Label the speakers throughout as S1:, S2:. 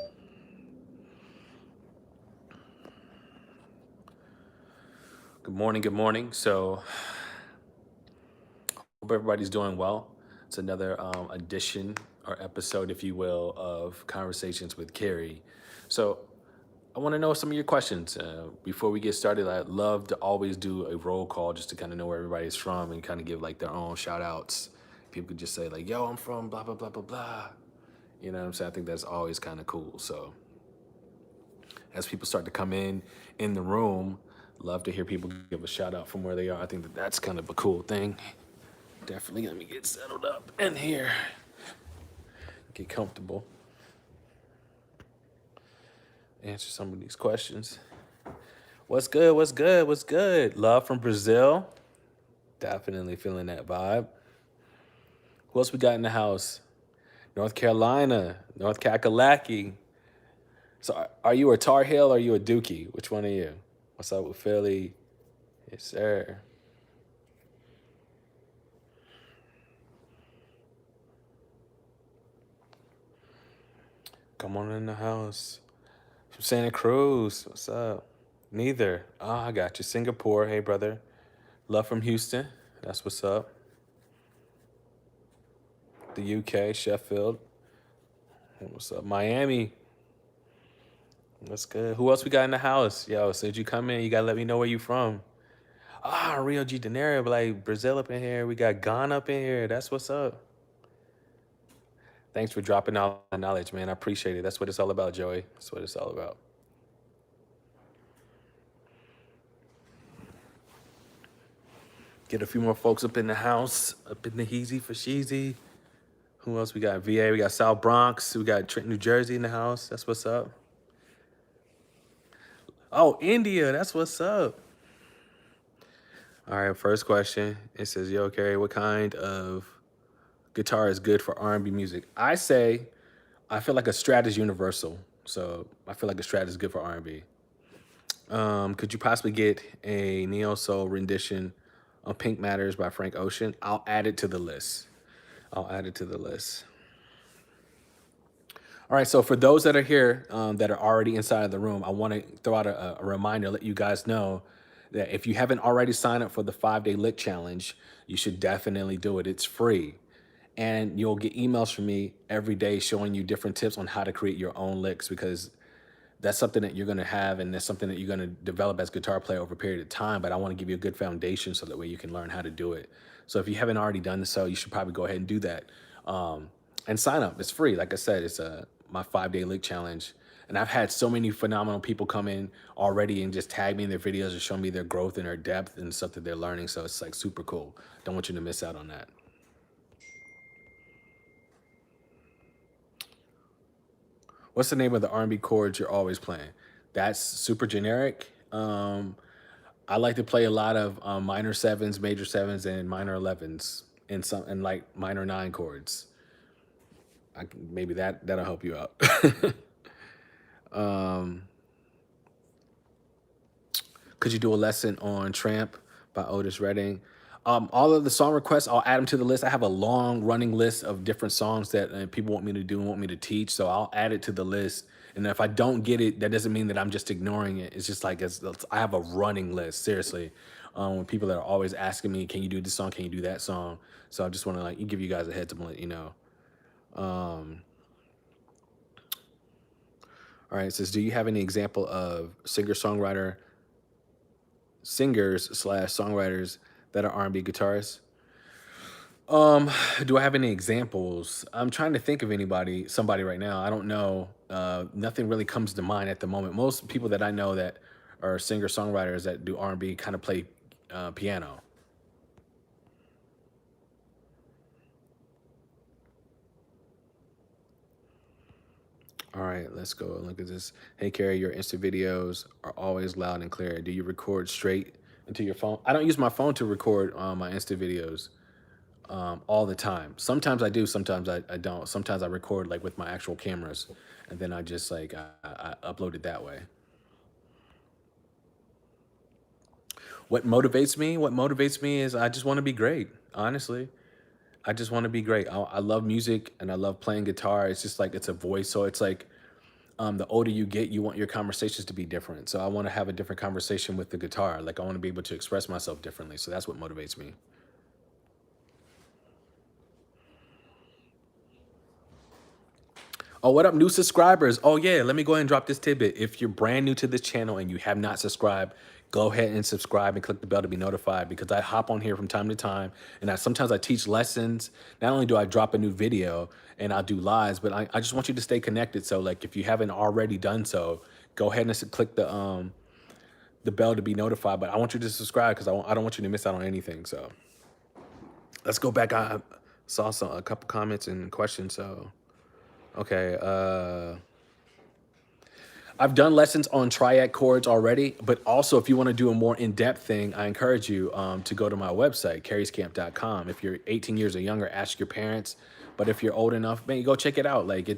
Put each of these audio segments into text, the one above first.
S1: Good morning. Good morning. So, hope everybody's doing well. It's another edition or episode, if you will, of Conversations with Kerry. So, I want to know some of your questions. Before we get started, I'd love to always do a roll call just to kind of know where everybody's from and kind of give like their own shout outs. People could just say, like, yo, I'm from blah, blah, blah, blah, blah. You know what I'm saying? I think that's always kind of cool. So, as people start to come in the room, love to hear people give a shout out from where they are. I think that that's kind of a cool thing. Definitely let me get settled up in here, get comfortable, answer some of these questions. What's good? What's good? What's good? Love from Brazil. Definitely feeling that vibe. Who else we got in the house? North Carolina, North Kakalaki. So are you a Tar Heel or are you a Dookie? Which one are you? What's up with Philly? Yes, sir. Come on in the house. From Santa Cruz. What's up? Neither. Ah, I got you. Singapore. Hey, brother. Love from Houston. That's what's up. The UK, Sheffield. Hey, what's up? Miami. That's good. Who else we got in the house? Yo, since you come in, you gotta let me know where you from. Ah, Rio de Janeiro, but like Brazil up in here. We got Ghana up in here. That's what's up. Thanks for dropping all that knowledge, man. I appreciate it. That's what it's all about, Joey. That's what it's all about. Get a few more folks up in the house, up in the heezy for sheezy. Who else we got? VA, we got South Bronx, we got Trenton, New Jersey in the house. That's what's up. Oh, India, that's what's up. All right, first question. It says, yo, Kerry, what kind of guitar is good for R&B music? I say, I feel like a Strat is universal. So I feel like a Strat is good for R&B. Could you possibly get a neo soul rendition on Pink Matters by Frank Ocean? I'll add it to the list. I'll add it to the list. All right, so for those that are here that are already inside of the room, I want to throw out a reminder, let you guys know that if you haven't already signed up for the 5-day lick challenge, you should definitely do it. It's free. And you'll get emails from me every day showing you different tips on how to create your own licks, because that's something that you're going to have, and that's something that you're going to develop as a guitar player over a period of time. But I want to give you a good foundation so that way you can learn how to do it. So if you haven't already done so, you should probably go ahead and do that, and sign up. It's free. Like I said, it's my 5-day lick challenge. And I've had so many phenomenal people come in already and just tag me in their videos and show me their growth and their depth and stuff that they're learning. So it's like super cool. Don't want you to miss out on that. What's the name of the R&B chords you're always playing? That's super generic. I like to play a lot of minor sevens, major sevens, and minor 11s, and like minor 9 chords. Maybe that'll help you out. Could you do a lesson on Tramp by Otis Redding? All of the song requests, I'll add them to the list. I have a long running list of different songs that people want me to do and want me to teach. So I'll add it to the list. And if I don't get it, that doesn't mean that I'm just ignoring it. It's just like I have a running list, seriously. When people that are always asking me, can you do this song? Can you do that song? So I just want to like give you guys a heads up and let you know. All right, it says, do you have any example of singers/songwriters that are R&B guitarists? Do I have any examples? I'm trying to think of somebody right now. I don't know. Nothing really comes to mind at the moment. Most people that I know that are singer-songwriters that do R&B kind of play piano. All right, let's go and look at this. Hey, Kerry, your Insta videos are always loud and clear. Do you record straight into your phone? I don't use my phone to record my Insta videos all the time. Sometimes I do, sometimes I don't. Sometimes I record like with my actual cameras, and then I just like I upload it that way. What motivates me? What motivates me is I just want to be great. Honestly, I just want to be great. I love music and I love playing guitar. It's just like it's a voice, so it's like The older you get, you want your conversations to be different. So I want to have a different conversation with the guitar. Like I want to be able to express myself differently. So that's what motivates me. Oh, what up, new subscribers? Oh, yeah, let me go ahead and drop this tidbit. If you're brand new to this channel and you have not subscribed, go ahead and subscribe and click the bell to be notified because I hop on here from time to time and sometimes I teach lessons. Not only do I drop a new video and I'll do lives, but I just want you to stay connected. So, like, if you haven't already done so, go ahead and click the bell to be notified. But I want you to subscribe because I don't want you to miss out on anything. So, let's go back. I saw a couple comments and questions. So, okay. I've done lessons on triad chords already, but also if you want to do a more in-depth thing, I encourage you to go to my website, kerryscamp.com. If you're 18 years or younger, ask your parents. But if you're old enough, man, go check it out. Like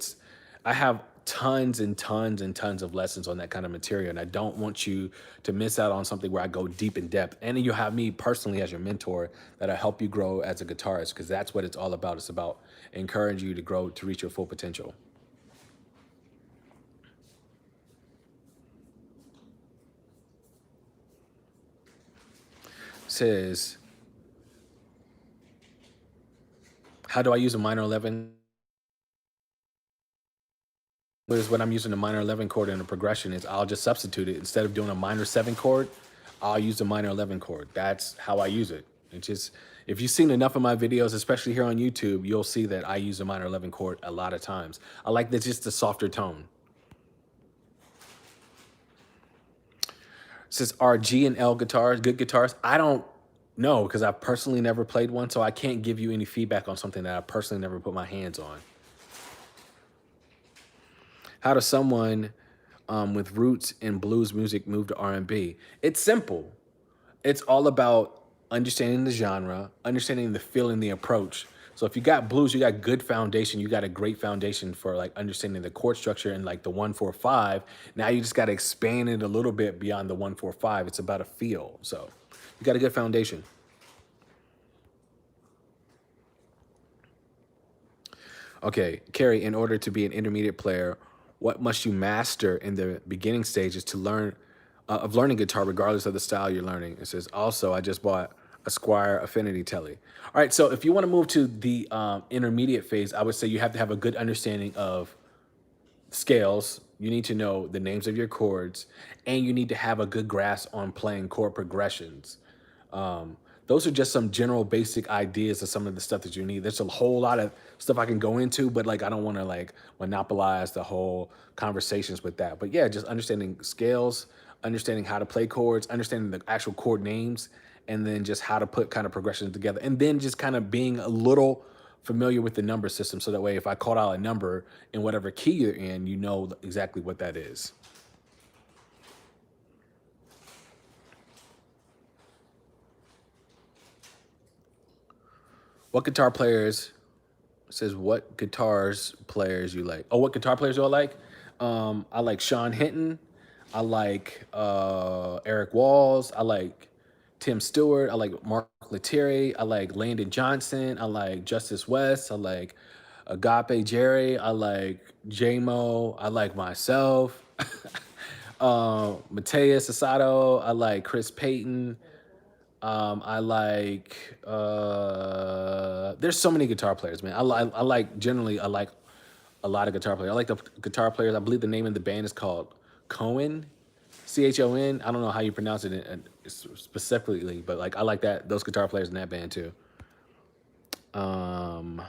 S1: I have tons and tons and tons of lessons on that kind of material. And I don't want you to miss out on something where I go deep in depth. And then you have me personally as your mentor that'll help you grow as a guitarist because that's what it's all about. It's about encouraging you to grow to reach your full potential. Says, how do I use a minor 11? Is when I'm using a minor 11 chord in a progression is I'll just substitute it. Instead of doing a minor 7 chord, I'll use a minor 11 chord. That's how I use it. It's just, if you've seen enough of my videos, especially here on YouTube, you'll see that I use a minor 11 chord a lot of times. I like the, just the softer tone. It says, are G and L guitars good guitars? I don't know because I've personally never played one, so I can't give you any feedback on something that I personally never put my hands on. How does someone with roots in blues music move to R&B? It's simple. It's all about understanding the genre, understanding the feeling, the approach. So if you got blues, you got good foundation. You got a great foundation for like understanding the chord structure and like the 1-4-5. Now you just got to expand it a little bit beyond the 1-4-5. It's about a feel. So you got a good foundation. Okay, Kerry, in order to be an intermediate player, what must you master in the beginning stages to learn of learning guitar, regardless of the style you're learning? It says, also, I just bought a Squire Affinity Telly. All right, so if you want to move to the intermediate phase, I would say you have to have a good understanding of scales. You need to know the names of your chords, and you need to have a good grasp on playing chord progressions. Um, those are just some general basic ideas of some of the stuff that you need. There's a whole lot of stuff I can go into, but like I don't want to like monopolize the whole conversations with that. But yeah, just understanding scales, understanding how to play chords, understanding the actual chord names, and then just how to put kind of progressions together. And then just kind of being a little familiar with the number system. So that way, if I call out a number in whatever key you're in, you know exactly what that is. What guitar players says what guitars players you like? Oh, what guitar players do I like? I like Sean Hinton. I like Eric Walls. I like Tim Stewart. I like Mark Lettieri. I like Landon Johnson. I like Justice West. I like Agape Jerry. I like JMO. I like myself. Mateus Asado. I like Chris Payton. I like there's so many guitar players, man. I like generally I like a lot of guitar players. I like the guitar players. I believe the name of the band is called Cohen, Chon. I don't know how you pronounce it specifically, but like I like that those guitar players in that band too. Um,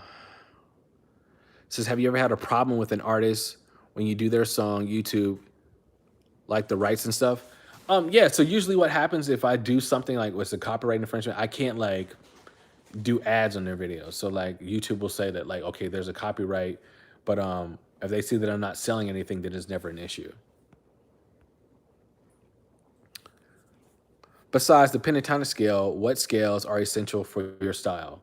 S1: says, have you ever had a problem with an artist when you do their song YouTube, like the rights and stuff? Yeah. So usually what happens if I do something like what's a copyright infringement, I can't like do ads on their videos. So like YouTube will say that like, okay, there's a copyright, but if they see that I'm not selling anything, then it's never an issue. Besides the pentatonic scale, what scales are essential for your style?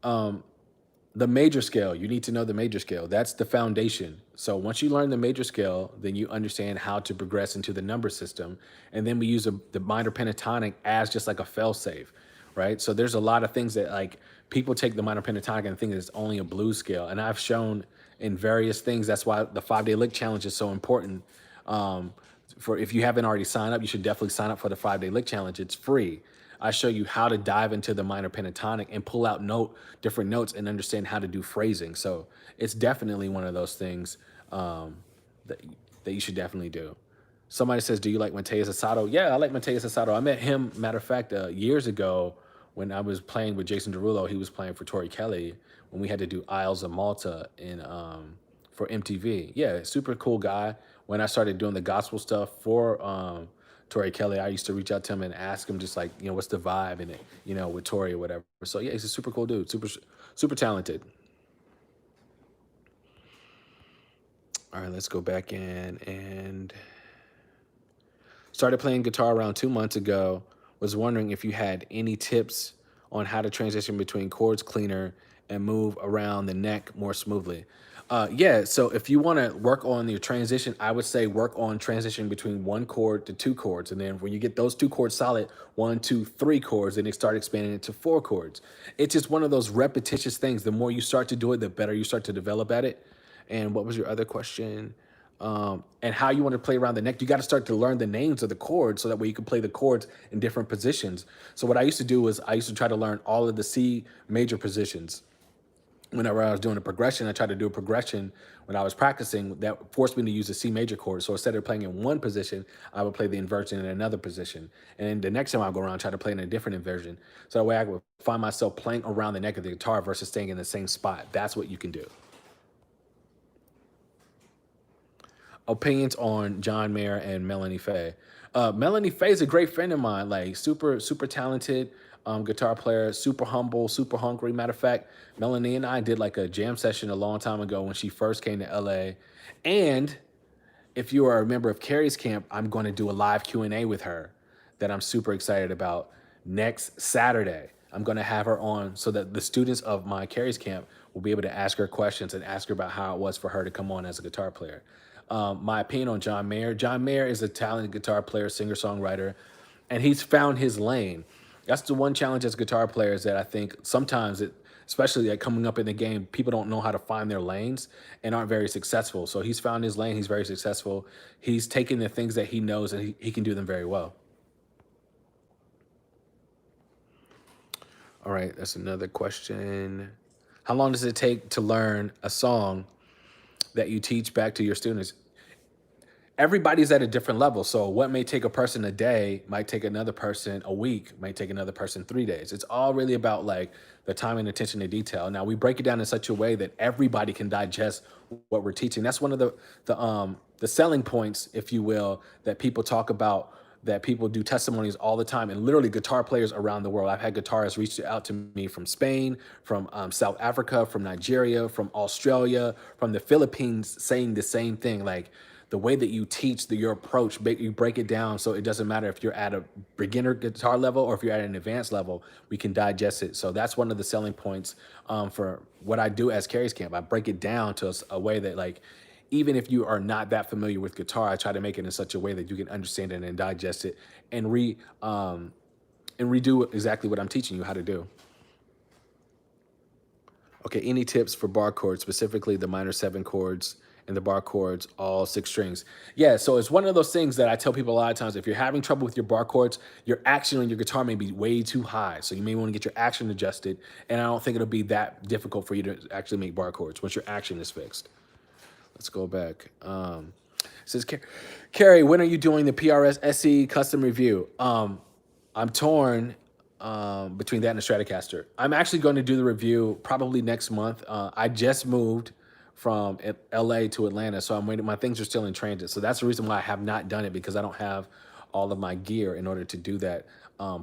S1: The major scale, you need to know the major scale. That's the foundation. So once you learn the major scale, then you understand how to progress into the number system. And then we use the minor pentatonic as just like a fail safe, right? So there's a lot of things that like people take the minor pentatonic and think it's only a blues scale. And I've shown in various things. That's why the 5 day lick challenge is so important. Um, for if you haven't already signed up, you should definitely sign up for the 5 day lick challenge. It's free. I show you how to dive into the minor pentatonic and pull out different notes and understand how to do phrasing. So it's definitely one of those things that that you should definitely do. Somebody says, "Do you like Mateus Asado?" Yeah, I like Mateus Asado. I met him, matter of fact, years ago when I was playing with Jason Derulo. He was playing for Tori Kelly when we had to do Isles of Malta in for MTV. Yeah, super cool guy. When I started doing the gospel stuff for Tori Kelly, I used to reach out to him and ask him just like, what's the vibe in it, with Tori or whatever. So yeah, he's a super cool dude, super talented. All right, let's go back in and started playing guitar around 2 months ago. Was wondering if you had any tips on how to transition between chords cleaner and move around the neck more smoothly. Yeah, so if you want to work on your transition, I would say work on transition between one chord to two chords. And then when you get those two chords solid, one, two, three chords, then they start expanding it to four chords. It's just one of those repetitious things. The more you start to do it, the better you start to develop at it. And what was your other question? And how you want to play around the neck. You got to start to learn the names of the chords so that way you can play the chords in different positions. So what I used to do was I used to try to learn all of the C major positions. Whenever I was doing a progression, I tried to do a progression when I was practicing that forced me to use the C major chord. So instead of playing in one position, I would play the inversion in another position. And then the next time I go around, try to play in a different inversion. So that way I would find myself playing around the neck of the guitar versus staying in the same spot. That's what you can do. Opinions on John Mayer and Melanie Faye. Melanie Faye is a great friend of mine, like super talented guitar player, super humble, super hungry. Matter of fact, Melanie and I did like a jam session a long time ago when she first came to LA. And if you are a member of Kerry's camp, I'm going to do a live Q&A with her that I'm super excited about next Saturday. I'm going to have her on so that the students of my Kerry's camp will be able to ask her questions and ask her about how it was for her to come on as a guitar player. My opinion on John Mayer. John Mayer is a talented guitar player, singer-songwriter, and he's found his lane. That's the one challenge as guitar players that I think sometimes especially like coming up in the game, people don't know how to find their lanes and aren't very successful. So he's found his lane. He's very successful. He's taken the things that he knows and he can do them very well. All right, that's another question. How long does it take to learn a song that you teach back to your students? Everybody's at a different level. So what may take a person a day might take another person a week, might take another person 3 days. It's all really about like the time and attention to detail. Now we break it down in such a way that everybody can digest what we're teaching. That's one of the selling points, if you will, that people talk about, that people do testimonies all the time, and literally guitar players around the world. I've had guitarists reach out to me from Spain, from South Africa, from Nigeria, from Australia, from the Philippines, saying the same thing. Like the way that you teach, your approach, you break it down so it doesn't matter if you're at a beginner guitar level or if you're at an advanced level, we can digest it. So that's one of the selling points for what I do as Kerry's Camp. I break it down to a way that like, even if you are not that familiar with guitar, I try to make it in such a way that you can understand it and digest it and redo exactly what I'm teaching you how to do. Okay, any tips for bar chords, specifically the minor seven chords and the bar chords, all six strings? Yeah, so it's one of those things that I tell people a lot of times. If you're having trouble with your bar chords, your action on your guitar may be way too high. So you may want to get your action adjusted. And I don't think it'll be that difficult for you to actually make bar chords once your action is fixed. Let's go back. Says Kerry, when are you doing the PRS SE custom review? I'm torn between that and the Stratocaster. I'm actually going to do the review probably next month. I just moved from LA to Atlanta, so I'm waiting. My things are still in transit, so that's the reason why I have not done it, because I don't have all of my gear in order to do that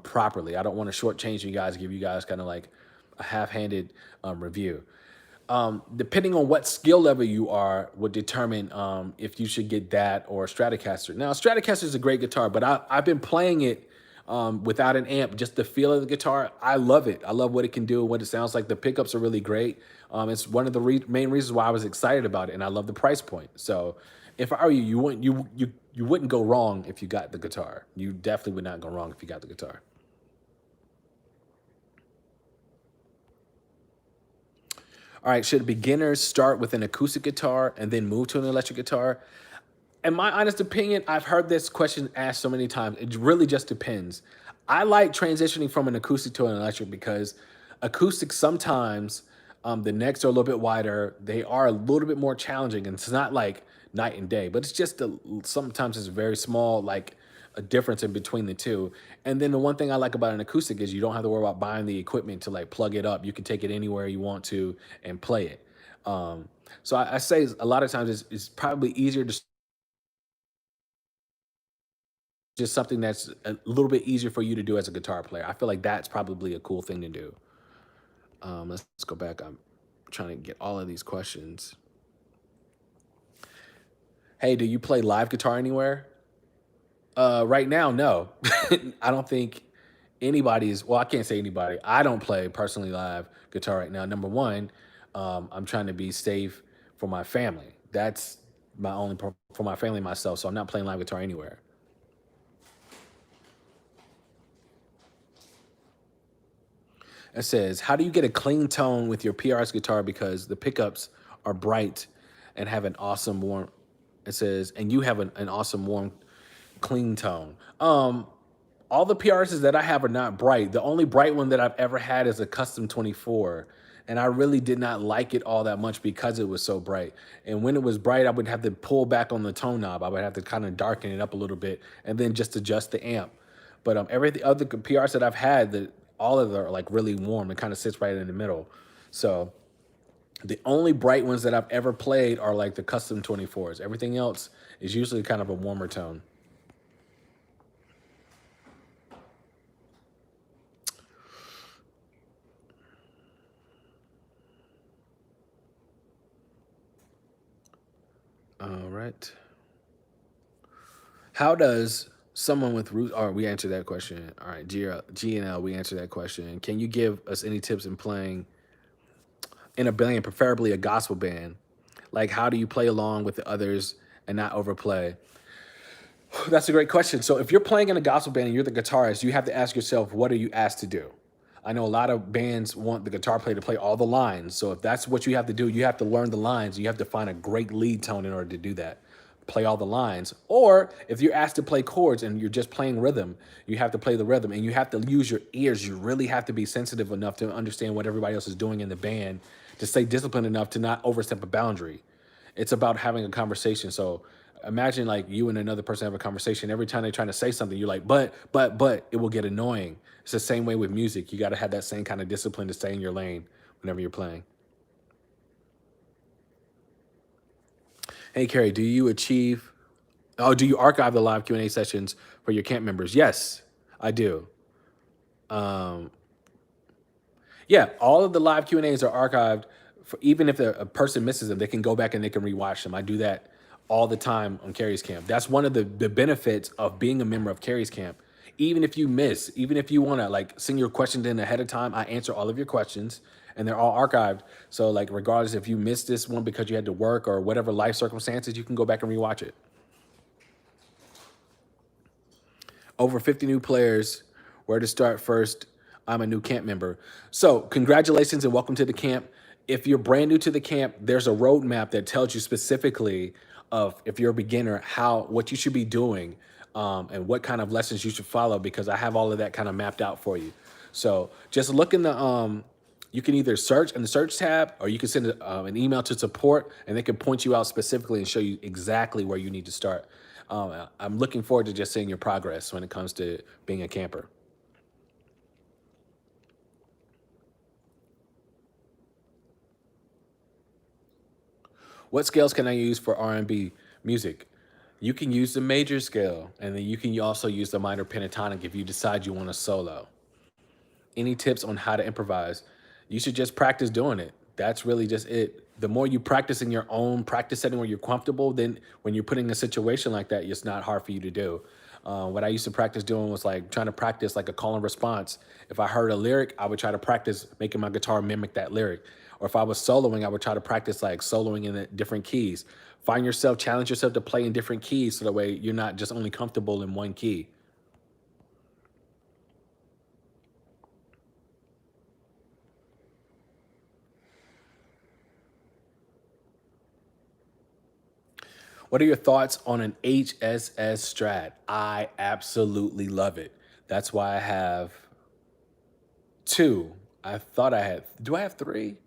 S1: properly. I don't want to shortchange you guys, give you guys kind of like a half-handed review. Depending on what skill level you are would determine if you should get that or Stratocaster. Now, Stratocaster is a great guitar, but I've been playing it without an amp, just the feel of the guitar. I love it. I love what it can do and what it sounds like. The pickups are really great. It's one of the main reasons why I was excited about it, and I love the price point. So if I were you, you wouldn't go wrong if you got the guitar. You definitely would not go wrong if you got the guitar. All right, should beginners start with an acoustic guitar and then move to an electric guitar? In my honest opinion, I've heard this question asked so many times. It really just depends. I like transitioning from an acoustic to an electric because acoustic sometimes the necks are a little bit wider. They are a little bit more challenging, and it's not like night and day, but it's just sometimes it's very small, like a difference in between the two. And then the one thing I like about an acoustic is you don't have to worry about buying the equipment to like plug it up. You can take it anywhere you want to and play it. So I say a lot of times it's probably easier to just something that's a little bit easier for you to do as a guitar player. I feel like that's probably a cool thing to do. Let's go back. I'm trying to get all of these questions. Hey, do you play live guitar anywhere? Right now, no. I don't think anybody's, well, I can't say anybody. I don't play personally live guitar right now. Number one, I'm trying to be safe for my family. That's my only, for my family and myself. So I'm not playing live guitar anywhere. It says, how do you get a clean tone with your PRS guitar because the pickups are bright and have an awesome warm, it says, and you have an awesome warm, clean tone. All the PRSs that I have are not bright. The only bright one that I've ever had is a custom 24. And I really did not like it all that much because it was so bright. And when it was bright, I would have to pull back on the tone knob. I would have to kind of darken it up a little bit and then just adjust the amp. But every the other PRs that I've had, that all of them are like really warm. It kind of sits right in the middle. So the only bright ones that I've ever played are like the custom 24s. Everything else is usually kind of a warmer tone. All right. How does someone with root? Oh, we answered that question. All right, G and L, we answered that question. Can you give us any tips in playing in a band, preferably a gospel band? Like, how do you play along with the others and not overplay? That's a great question. So, if you're playing in a gospel band and you're the guitarist, you have to ask yourself, what are you asked to do? I know a lot of bands want the guitar player to play all the lines. So if that's what you have to do, you have to learn the lines. You have to find a great lead tone in order to do that. Play all the lines. Or if you're asked to play chords and you're just playing rhythm, you have to play the rhythm and you have to use your ears. You really have to be sensitive enough to understand what everybody else is doing in the band, to stay disciplined enough to not overstep a boundary. It's about having a conversation. So imagine like you and another person have a conversation. Every time they're trying to say something, you're like, but, it will get annoying. It's the same way with music. You got to have that same kind of discipline to stay in your lane whenever you're playing. Hey, Kerry, do you archive the live Q&A sessions for your camp members? Yes, I do. Um, Yeah, all of the live Q and A's are archived. For even if a person misses them, they can go back and they can rewatch them. I do that all the time on Carrie's Camp. That's one of the benefits of being a member of Carrie's Camp. Even if you miss, even if you want to like send your questions in ahead of time, I answer all of your questions and they're all archived. So like regardless if you missed this one because you had to work or whatever life circumstances, you can go back and rewatch it. Over 50 new players. Where to start first? I'm a new camp member. So, congratulations and welcome to the camp. If you're brand new to the camp, there's a roadmap that tells you specifically of if you're a beginner, what you should be doing, and what kind of lessons you should follow because I have all of that kind of mapped out for you. So, just look in the you can either search in the search tab or you can send an email to support and they can point you out specifically and show you exactly where you need to start. I'm looking forward to just seeing your progress when it comes to being a camper. What scales can I use for R&B music? You can use the major scale, and then you can also use the minor pentatonic if you decide you want to solo. Any tips on how to improvise? You should just practice doing it. That's really just it. The more you practice in your own practice setting where you're comfortable, then when you're putting in a situation like that, it's not hard for you to do. What I used to practice doing was like trying to practice like a call and response. If I heard a lyric, I would try to practice making my guitar mimic that lyric. Or if I was soloing, I would try to practice like soloing in the different keys. Find yourself, challenge yourself to play in different keys so that way you're not just only comfortable in one key. What are your thoughts on an HSS Strat? I absolutely love it. That's why I have two. I thought I had, do I have three?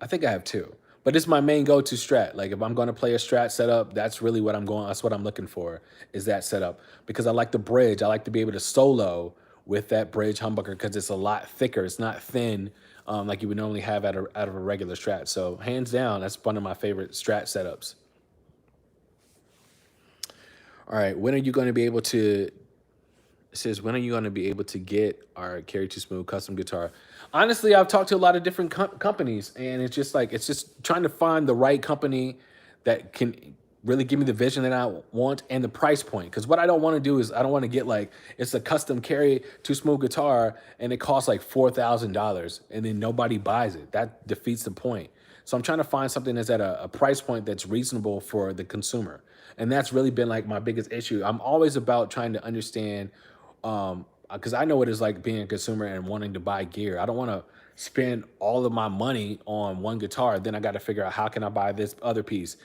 S1: I think I have two, but it's my main go-to strat. Like if I'm going to play a strat setup, that's really what I'm going. That's what I'm looking for is that setup because I like the bridge. I like to be able to solo with that bridge humbucker because it's a lot thicker. It's not thin like you would normally have out of a regular strat. So hands down, that's one of my favorite strat setups. All right, when are you going to be able to It says, when are you going to be able to get our Kerry Too Smooth custom guitar? Honestly, I've talked to a lot of different companies, and it's just trying to find the right company that can really give me the vision that I want and the price point. Because what I don't want to do is I don't want to get like it's a custom Kerry Too Smooth guitar and it costs like $4,000 and then nobody buys it. That defeats the point. So I'm trying to find something that's at a price point that's reasonable for the consumer. And that's really been like my biggest issue. I'm always about trying to understand because I know what it's like being a consumer and wanting to buy gear. I don't want to spend all of my money on one guitar. Then I got to figure out how can I buy this other piece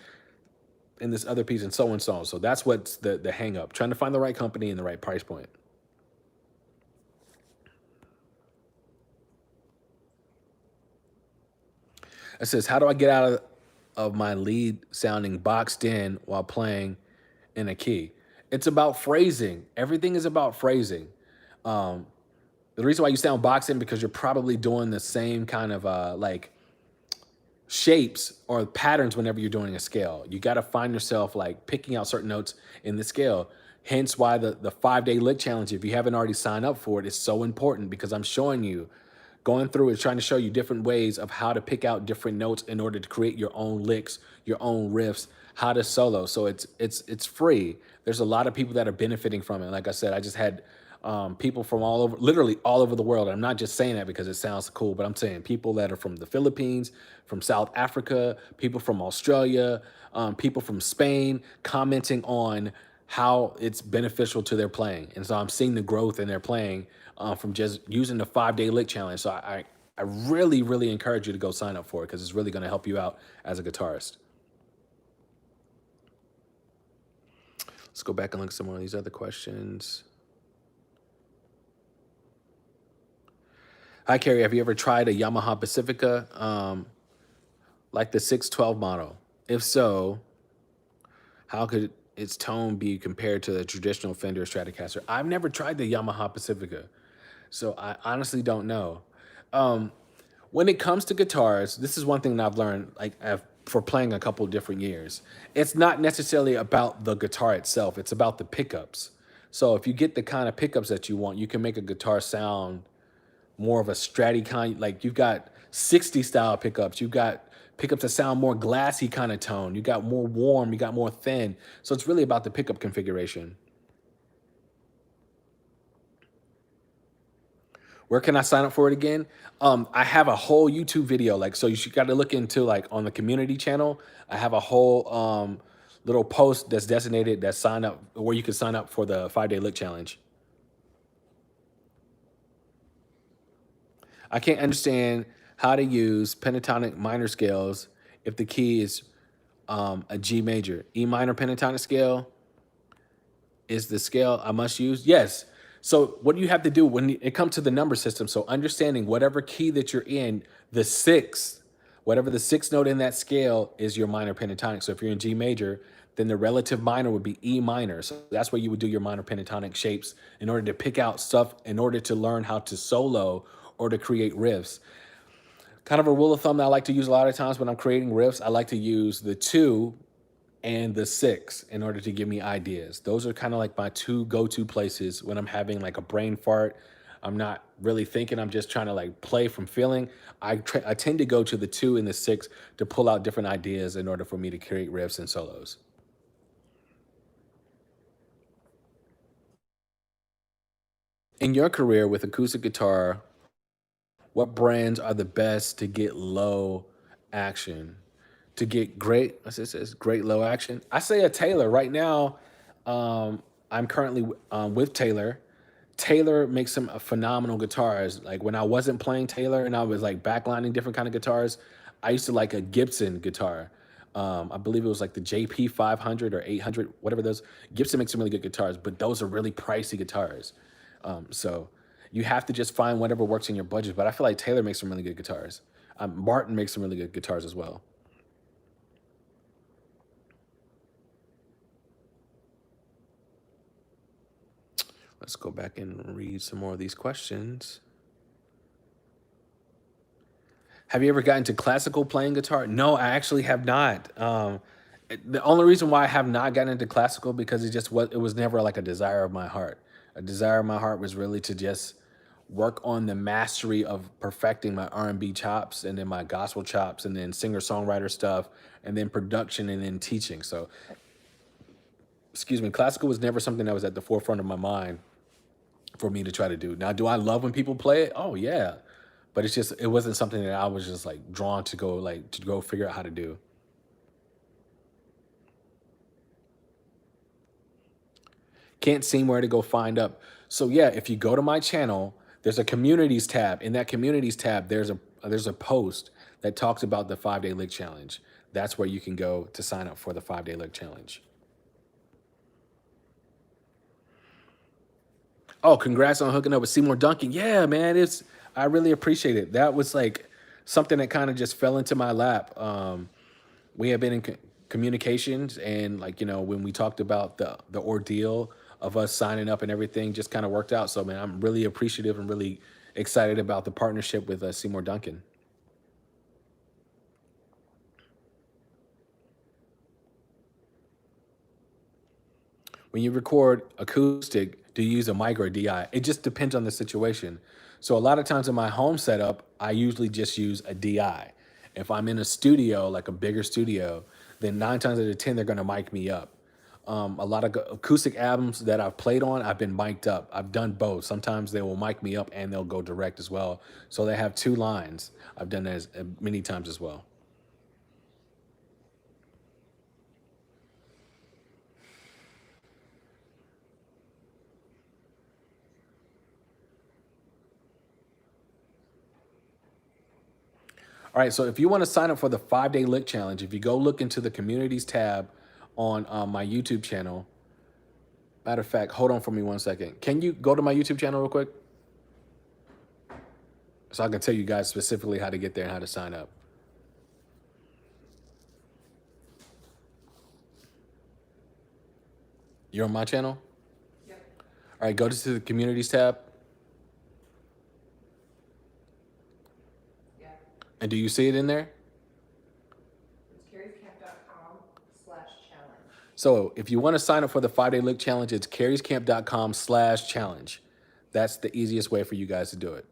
S1: and this other piece and so and so. So that's what's the hang up, trying to find the right company and the right price point. It says, how do I get out of my lead sounding boxed in while playing in a key? It's about phrasing. Everything is about phrasing. Um, the reason why you sound boxed in because you're probably doing the same kind of like shapes or patterns whenever you're doing a scale. You got to find yourself like picking out certain notes in the scale. Hence why the 5-day lick challenge, if you haven't already signed up for it, is so important because I'm showing you, going through is trying to show you different ways of how to pick out different notes in order to create your own licks, your own riffs, how to solo. So it's free. There's a lot of people that are benefiting from it. Like I said, I just had people from all over, literally all over the world. I'm not just saying that because it sounds cool, but I'm saying people that are from the Philippines, from South Africa, people from Australia, people from Spain commenting on how it's beneficial to their playing. And so I'm seeing the growth in their playing from just using the 5-day lick challenge. So I really, really encourage you to go sign up for it because it's really going to help you out as a guitarist. Let's go back and look at some more of these other questions. Hi, Kerry. Have you ever tried a Yamaha Pacifica, like the 612 model? If so, how could its tone be compared to the traditional Fender Stratocaster? I've never tried the Yamaha Pacifica, so I honestly don't know. Um, when it comes to guitars, this is one thing that I've learned, like for playing a couple different years. It's not necessarily about the guitar itself; it's about the pickups. So if you get the kind of pickups that you want, you can make a guitar sound more of a stratty kind. Like you've got 60 style pickups. You've got pickups that sound more glassy kind of tone. You got more warm. You got more thin. So it's really about the pickup configuration. Where can I sign up for it again? I have a whole YouTube video. Like, so you got to look into like on the community channel. I have a whole little post that's designated that sign up where you can sign up for the 5-day lick challenge. I can't understand how to use pentatonic minor scales if the key is a G major. E minor pentatonic scale is the scale I must use? Yes. So what do you have to do when it comes to the number system? So understanding whatever key that you're in, the sixth, whatever the sixth note in that scale is your minor pentatonic. So if you're in G major, then the relative minor would be E minor. So that's where you would do your minor pentatonic shapes in order to pick out stuff, in order to learn how to solo or to create riffs. Kind of a rule of thumb that I like to use a lot of times when I'm creating riffs, I like to use the 2 and the 6 in order to give me ideas. Those are kind of like my two go-to places when I'm having like a brain fart. I'm not really thinking, I'm just trying to like play from feeling. I tend to go to the 2 and the 6 to pull out different ideas in order for me to create riffs and solos. In your career with acoustic guitar, what brands are the best to get low action? To get great, as it says, great low action. I say a Taylor right now. I'm currently with Taylor. Taylor makes some phenomenal guitars. Like when I wasn't playing Taylor and I was like backlining different kind of guitars, I used to like a Gibson guitar. I believe it was like the JP 500 or 800, whatever those. Gibson makes some really good guitars, but those are really pricey guitars. So you have to just find whatever works in your budget. But I feel like Taylor makes some really good guitars. Martin makes some really good guitars as well. Let's go back and read some more of these questions. Have you ever gotten to classical playing guitar? No, I actually have not. The only reason why I have not gotten into classical because it was never like a desire of my heart. A desire of my heart was really to just work on the mastery of perfecting my R&B chops and then my gospel chops and then singer-songwriter stuff and then production and then teaching. So, excuse me, classical was never something that was at the forefront of my mind for me to try to do. Now, do I love when people play it? Oh yeah. But it wasn't something that I was just like drawn to go figure out how to do. Can't seem where to go find up. So yeah, if you go to my channel, there's a communities tab. In that communities tab, there's a post that talks about the 5 day lick challenge. That's where you can go to sign up for the 5 day lick challenge. Oh, congrats on hooking up with Seymour Duncan. Yeah, man, I really appreciate it. That was like something that kind of just fell into my lap. We have been in communications, and like when we talked about the ordeal of us signing up and everything, just kind of worked out. So man, I'm really appreciative and really excited about the partnership with Seymour Duncan. When you record acoustic, do you use a mic or a DI? It just depends on the situation. So a lot of times in my home setup, I usually just use a DI. If I'm in a studio, like a bigger studio, then 9 times out of 10 they're gonna mic me up. A lot of acoustic albums that I've played on, I've been mic'd up. I've done both. Sometimes they will mic me up and they'll go direct as well. So they have two lines. I've done that many times as well. All right, so if you want to sign up for the 5 day lick challenge, if you go look into the communities tab on my YouTube channel, matter of fact, hold on for me 1 second. Can you go to my YouTube channel real quick? So I can tell you guys specifically how to get there and how to sign up. You're on my channel? All right, go to the communities tab. And do you see it in there? So if you want to sign up for the 5 day lick challenge, it's carriescamp.com/challenge. That's the easiest way for you guys to do it.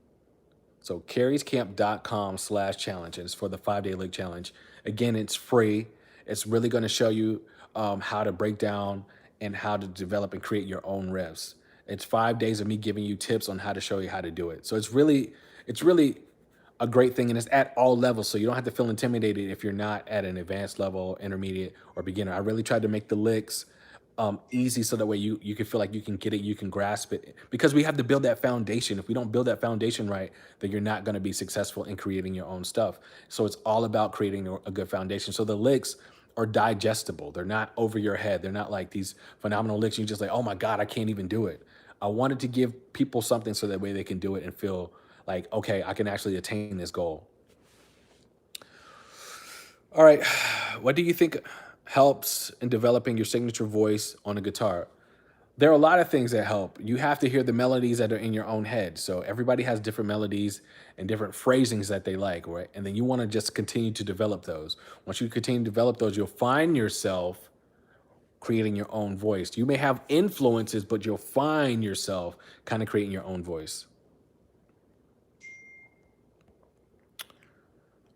S1: So carriescamp.com/challenge, and it's for the 5 day lick challenge. Again, it's free. It's really going to show you how to break down and how to develop and create your own riffs. It's 5 days of me giving you tips on how to show you how to do it. So it's really a great thing, and it's at all levels. So you don't have to feel intimidated if you're not at an advanced level, intermediate, or beginner. I really tried to make the licks easy so that way you can feel like you can get it, you can grasp it, because we have to build that foundation. If we don't build that foundation right, then you're not going to be successful in creating your own stuff. So it's all about creating a good foundation. So the licks are digestible. They're not over your head. They're not like these phenomenal licks. You just like, oh my God, I can't even do it. I wanted to give people something so that way they can do it and feel like, okay, I can actually attain this goal. All right. What do you think helps in developing your signature voice on a guitar? There are a lot of things that help. You have to hear the melodies that are in your own head. So everybody has different melodies and different phrasings that they like, right? And then you want to just continue to develop those. Once you continue to develop those, you'll find yourself creating your own voice. You may have influences, but you'll find yourself kind of creating your own voice.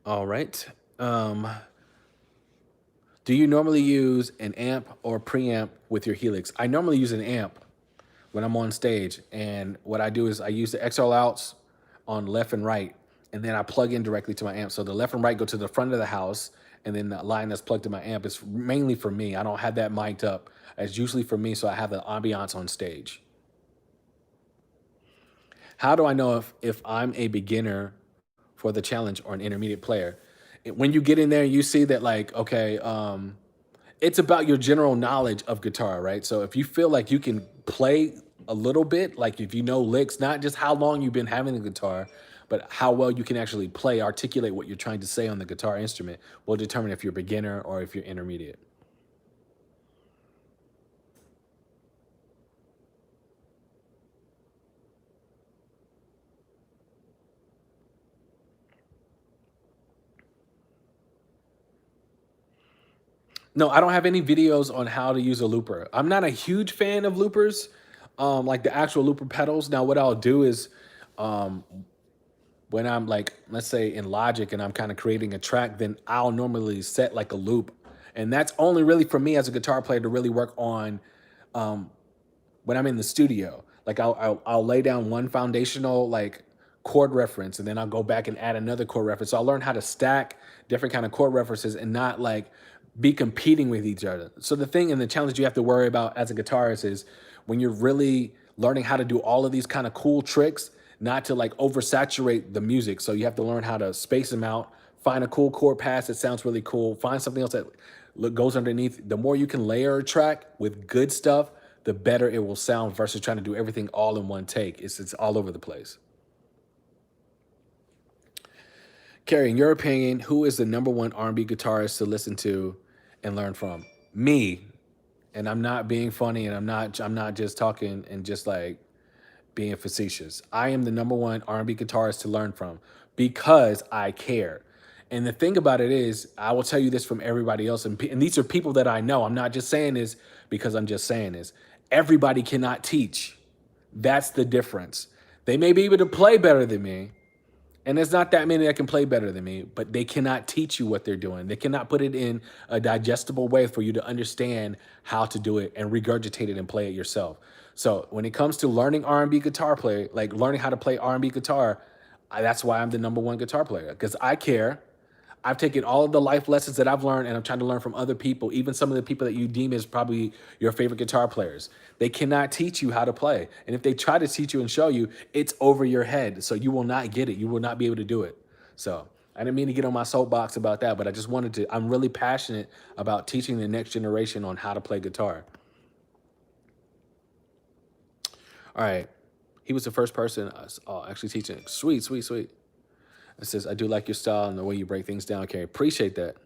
S1: All right. Um, Do you normally use an amp or preamp with your Helix? I normally use an amp when I'm on stage. And what I do is I use the XL outs on left and right, and then I plug in directly to my amp. So the left and right go to the front of the house, and then the line that's plugged to my amp is mainly for me. I don't have that mic'd up. It's usually for me, so I have the ambiance on stage. How do I know if I'm a beginner for the challenge or an intermediate player? when you get in there and you see that, like, okay, it's about your general knowledge of guitar, right? So if you feel like you can play a little bit, like if you know licks, not just how long you've been having the guitar, but how well you can actually play, articulate what you're trying to say on the guitar instrument, will determine if you're beginner or if you're intermediate. No, I don't have any videos on how to use a looper. I'm not a huge fan of loopers, like the actual looper pedals. Now, what I'll do is, um, when I'm like, let's say in Logic and I'm kind of creating a track, then I'll normally set like a loop. And that's only really for me as a guitar player to really work on, um, when I'm in the studio. Like I'll lay down one foundational like chord reference, and then I'll go back and add another chord reference. So I'll learn how to stack different kind of chord references and not like be competing with each other. So the thing and the challenge you have to worry about as a guitarist is when you're really learning how to do all of these kind of cool tricks, not to like oversaturate the music. So you have to learn how to space them out, find a cool chord pass that sounds really cool, find something else that goes underneath. The more you can layer a track with good stuff, the better it will sound versus trying to do everything all in one take. It's all over the place. Kerry, in your opinion, who is the number one R&B guitarist to listen to and learn from? Me. And I'm not being funny, and I'm not just talking and just like being facetious. I am the number one R&B guitarist to learn from because I care. And the thing about it is, I will tell you this from everybody else, and these are people that I know. I'm not just saying this because I'm just saying this. Everybody cannot teach. That's the difference. They may be able to play better than me, and there's not that many that can play better than me, but they cannot teach you what they're doing. They cannot put it in a digestible way for you to understand how to do it and regurgitate it and play it yourself. So when it comes to learning R&B guitar play, like learning how to play R&B guitar, that's why I'm the number one guitar player, because I care. I've taken all of the life lessons that I've learned and I'm trying to learn from other people, even some of the people that you deem as probably your favorite guitar players. They cannot teach you how to play. And if they try to teach you and show you, it's over your head. So you will not get it. You will not be able to do it. So I didn't mean to get on my soapbox about that, but I just wanted to. I'm really passionate about teaching the next generation on how to play guitar. All right. He was the first person actually teaching. Sweet, sweet, sweet. It says, I do like your style and the way you break things down, Kerry. Appreciate that.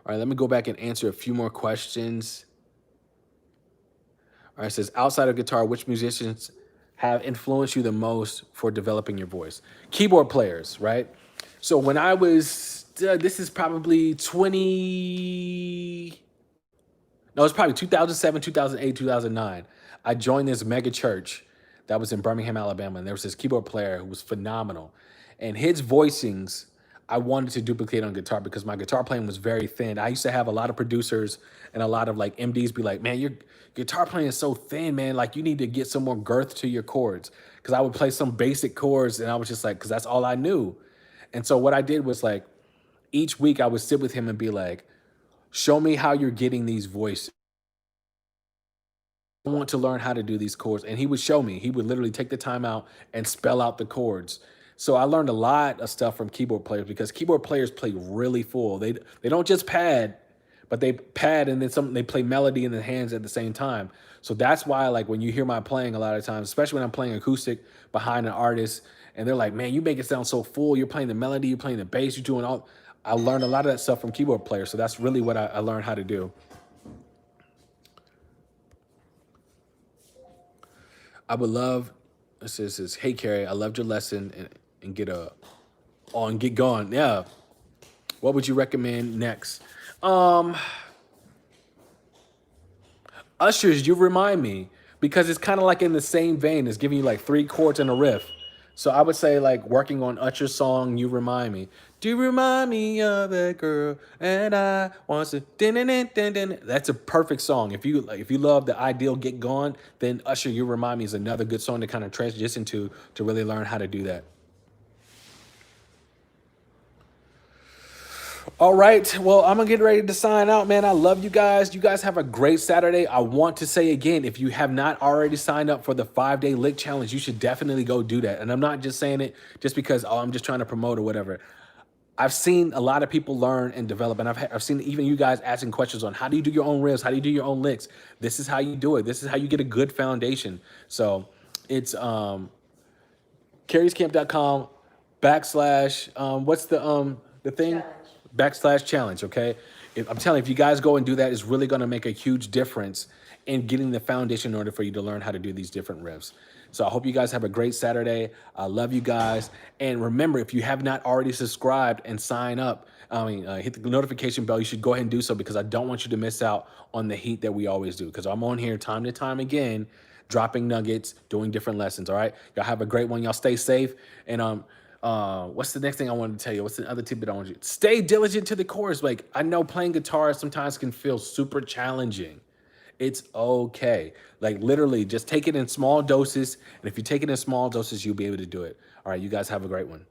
S1: All right, let me go back and answer a few more questions. All right, it says, outside of guitar, which musicians have influenced you the most for developing your voice? Keyboard players, right? So when I was, this is probably 20, no, it's probably 2007, 2008, 2009. I joined this mega church that was in Birmingham, Alabama, and there was this keyboard player who was phenomenal. And his voicings, I wanted to duplicate on guitar because my guitar playing was very thin. I used to have a lot of producers and a lot of like MDs be like, man, your guitar playing is so thin, man. Like you need to get some more girth to your chords. Because I would play some basic chords and I was just like, because that's all I knew. And so what I did was like, each week I would sit with him and be like, show me how you're getting these voices. I want to learn how to do these chords. And he would show me. He would literally take the time out and spell out the chords. So I learned a lot of stuff from keyboard players because keyboard players play really full. They don't just pad, but they pad and then some they play melody in the hands at the same time. So that's why like when you hear my playing a lot of times, especially when I'm playing acoustic behind an artist and they're like, man, you make it sound so full. You're playing the melody, you're playing the bass, you're doing all. I learned a lot of that stuff from keyboard players. So that's really what I learned how to do. I would love, this says, hey, Kerry, I loved your lesson and get going. Yeah. What would you recommend next? Um, Ushers, you remind me because it's kind of like in the same vein as giving you like three chords and a riff. So I would say like working on Usher's song, You Remind Me. Do you remind me of that girl? And I want to. That's a perfect song. If you love the ideal Get Gone, then Usher, You Remind Me is another good song to kind of transition to really learn how to do that. All right. Well, I'm gonna get ready to sign out, man. I love you guys. You guys have a great Saturday. I want to say again, if you have not already signed up for the 5-day lick challenge, you should definitely go do that. And I'm not just saying it just because, oh, I'm just trying to promote or whatever. I've seen a lot of people learn and develop, and I've seen even you guys asking questions on how do you do your own riffs, how do you do your own licks. This is how you do it. This is how you get a good foundation. So it's carriescamp.com backslash what's the thing
S2: Challenge.
S1: backslash challenge. Okay, I'm telling you, if you guys go and do that, it's really going to make a huge difference in getting the foundation in order for you to learn how to do these different riffs. So I hope you guys have a great Saturday. I love you guys, and remember, if you have not already subscribed and sign up, hit the notification bell. You should go ahead and do so because I don't want you to miss out on the heat that we always do, because I'm on here time to time again dropping nuggets, doing different lessons. All right. Y'all have a great one. Y'all stay safe. And what's the next thing I wanted to tell you? What's the other tip that I want you to stay diligent to the chorus? Like, I know playing guitar sometimes can feel super challenging. It's okay. Like, literally just take it in small doses. And if you take it in small doses, you'll be able to do it. All right. You guys have a great one.